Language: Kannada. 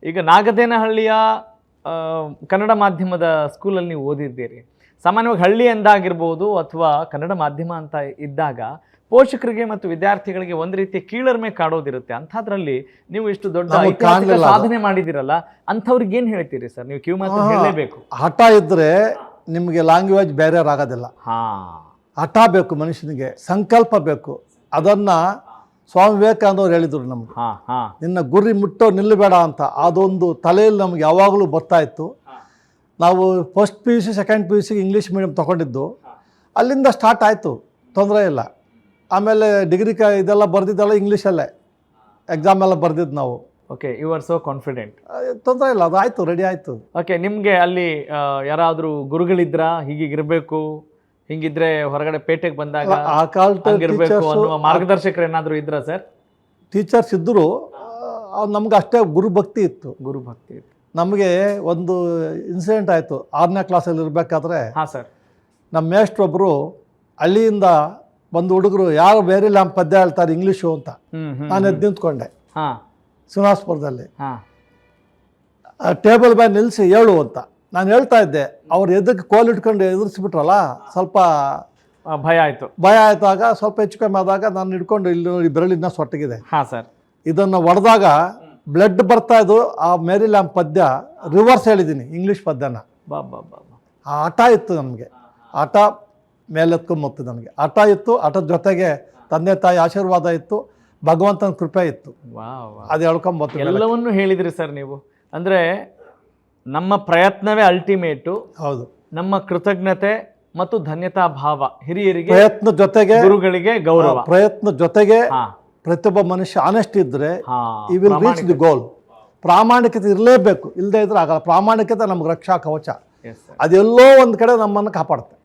ಈಗ ನಾಗದೇನಹಳ್ಳಿಯ ಕನ್ನಡ ಮಾಧ್ಯಮದ ಸ್ಕೂಲಲ್ಲಿ ನೀವು ಓದಿದ್ದೀರಿ. ಸಾಮಾನ್ಯವಾಗಿ ಹಳ್ಳಿ ಎಂದಾಗಿರ್ಬೋದು ಅಥವಾ ಕನ್ನಡ ಮಾಧ್ಯಮ ಅಂತ ಇದ್ದಾಗ ಪೋಷಕರಿಗೆ ಮತ್ತು ವಿದ್ಯಾರ್ಥಿಗಳಿಗೆ ಒಂದು ರೀತಿಯ ಕೀಳರಿಮೆ ಕಾಡೋದಿರುತ್ತೆ. ಅಂಥದ್ರಲ್ಲಿ ನೀವು ಇಷ್ಟು ದೊಡ್ಡ ಐತಿಹಾಸಿಕ ಸಾಧನೆ ಮಾಡಿದಿರಲ್ಲ, ಅಂಥವ್ರಿಗೆ ಏನು ಹೇಳ್ತೀರಿ ಸರ್? ನೀವು ಕಿವಿ ಮಾತು ಹೇಳಲೇಬೇಕು. ಹಠ ಇದ್ದರೆ ನಿಮಗೆ ಲ್ಯಾಂಗ್ವೇಜ್ ಬ್ಯಾರಿಯರ್ ಆಗೋದಿಲ್ಲ. ಹಠ ಬೇಕು, ಮನುಷ್ಯನಿಗೆ ಸಂಕಲ್ಪ ಬೇಕು. ಅದನ್ನು ಸ್ವಾಮಿ ವಿವೇಕಾನಂದವ್ರು ಹೇಳಿದರು ನಮಗೆ, ನಿನ್ನ ಗುರಿ ಮುಟ್ಟೋ ನಿಲ್ಲಬೇಡ ಅಂತ. ಅದೊಂದು ತಲೆಯಲ್ಲಿ ನಮಗೆ ಯಾವಾಗಲೂ ಬರ್ತಾ ಇತ್ತು. ನಾವು first P U C second P U ಸಿಗೆ ಇಂಗ್ಲೀಷ್ ಮೀಡಿಯಮ್ ತೊಗೊಂಡಿದ್ದು, ಅಲ್ಲಿಂದ ಸ್ಟಾರ್ಟ್ ಆಯಿತು, ತೊಂದರೆ ಇಲ್ಲ. ಆಮೇಲೆ ಡಿಗ್ರಿ ಇದೆಲ್ಲ ಬರೆದಿದ್ದೆಲ್ಲ ಇಂಗ್ಲೀಷಲ್ಲೇ ಎಕ್ಸಾಮ್ ಎಲ್ಲ ಬರೆದಿದ್ದು ನಾವು. Okay, you are so confident. ತೊಂದರೆ ಇಲ್ಲ, ಅದು ಆಯಿತು, ರೆಡಿ ಆಯಿತು. ಓಕೆ, ನಿಮಗೆ ಅಲ್ಲಿ ಯಾರಾದರೂ ಗುರುಗಳಿದ್ರಾ ಹೀಗಿರಬೇಕು, ಹಿಂಗಿದ್ರೆ ಹೊರಗಡೆ ಪೇಟೆಗೆ ಬಂದಾಗ ಆ ಹಂಗಿರ್ಬೇಕು ಅನ್ನುವ ಮಾರ್ಗದರ್ಶಕರು ಏನಾದರೂ ಇದ್ರಾ ಸರ್? ಟೀಚರ್ಸ್ ಇದ್ದರು, ನಮ್ಗೆ ಅಷ್ಟೇ ಗುರುಭಕ್ತಿ ಇತ್ತು. ಗುರುಭಕ್ತಿ ಇತ್ತು. ನಮಗೆ ಒಂದು ಇನ್ಸಿಡೆಂಟ್ ಆಯಿತು. 6ನೇ ಕ್ಲಾಸಲ್ಲಿ ಇರಬೇಕಾದ್ರೆ ಹಾಂ ಸರ್, ನಮ್ಮ ಮೇಷ್ಟ್ರೊಬ್ಬರು ಹಳ್ಳಿಯಿಂದ ಬಂದು ಹುಡುಗರು ಯಾರು ಬೇರೆ ಲ್ಯಾಂಪ್ ಪದ್ಯ ಹೇಳ್ತಾರೆ ಇಂಗ್ಲೀಷು ಅಂತ. ನಾನು ಎದ್ದು ನಿಂತ್ಕೊಂಡೆ ಶ್ರೀನಿವಾಸಪುರದಲ್ಲಿ. ಟೇಬಲ್ ಮೇಲೆ ನಿಲ್ಲಿಸಿ ಹೇಳು ಅಂತ ನಾನು ಹೇಳ್ತಾ ಇದ್ದೆ. ಅವ್ರು ಎದಕ್ಕೆ ಕೋಲ್ ಇಟ್ಕೊಂಡು ಎದುರಿಸ್ಬಿಟ್ರಲ್ಲ, ಸ್ವಲ್ಪ ಭಯ ಆಯಿತು. ಆಗ ಸ್ವಲ್ಪ ಹೆಚ್ಚು ಕಮ್ಮಿ ಆದಾಗ ನಾನು ಹಿಡ್ಕೊಂಡು ಇಲ್ಲಿ ನೋಡಿ ಬೆರಳಿನ ಸೊಟ್ಟಗಿದೆ. ಹಾಂ ಸರ್, ಇದನ್ನು ಹೊಡೆದಾಗ ಬ್ಲಡ್ ಬರ್ತಾ ಇದ್ದು. ಆ ಮೇರಿ ಲ್ಯಾಂಪ್ ಪದ್ಯ ರಿವರ್ಸ್ ಹೇಳಿದ್ದೀನಿ, ಇಂಗ್ಲೀಷ್ ಪದ್ಯನ. ಆ ಹಠ ಇತ್ತು ನಮಗೆ, ಹಠ ಮೇಲೆತ್ಕೊಂಬತ್ತು. ನನಗೆ ಹಠ ಇತ್ತು, ಹಠದ ಜೊತೆಗೆ ತಂದೆ ತಾಯಿ ಆಶೀರ್ವಾದ ಇತ್ತು, ಭಗವಂತನ ಕೃಪೆ ಇತ್ತು. ಅದು ಹೇಳ್ಕೊಂಬತ್ತು. ಎಲ್ಲವನ್ನೂ ಹೇಳಿದ್ರಿ ಸರ್ ನೀವು. ಅಂದರೆ ನಮ್ಮ ಪ್ರಯತ್ನವೇ ಅಲ್ಟಿಮೇಟು. ಹೌದು, ನಮ್ಮ ಕೃತಜ್ಞತೆ ಮತ್ತು ಧನ್ಯತಾ ಭಾವ, ಹಿರಿಯರಿಗೆ ಪ್ರಯತ್ನ ಜೊತೆಗೆ ಗುರುಗಳಿಗೆ ಗೌರವ, ಪ್ರಯತ್ನ ಜೊತೆಗೆ ಪ್ರತಿಯೊಬ್ಬ ಮನುಷ್ಯ ಆನೆಸ್ಟ್ ಇದ್ದರೆ ಈ ವಿಲ್ ರೀಚ್ ದಿ ಗೋಲ್. ಪ್ರಾಮಾಣಿಕತೆ ಇರಲೇಬೇಕು, ಇಲ್ಲದೇ ಇದ್ರೆ ಆಗಲ್ಲ. ಪ್ರಾಮಾಣಿಕತೆ ನಮ್ಗೆ ರಕ್ಷಾ ಕವಚ. ಅದೆಲ್ಲೋ ಒಂದು ಕಡೆ ನಮ್ಮನ್ನು ಕಾಪಾಡುತ್ತೆ.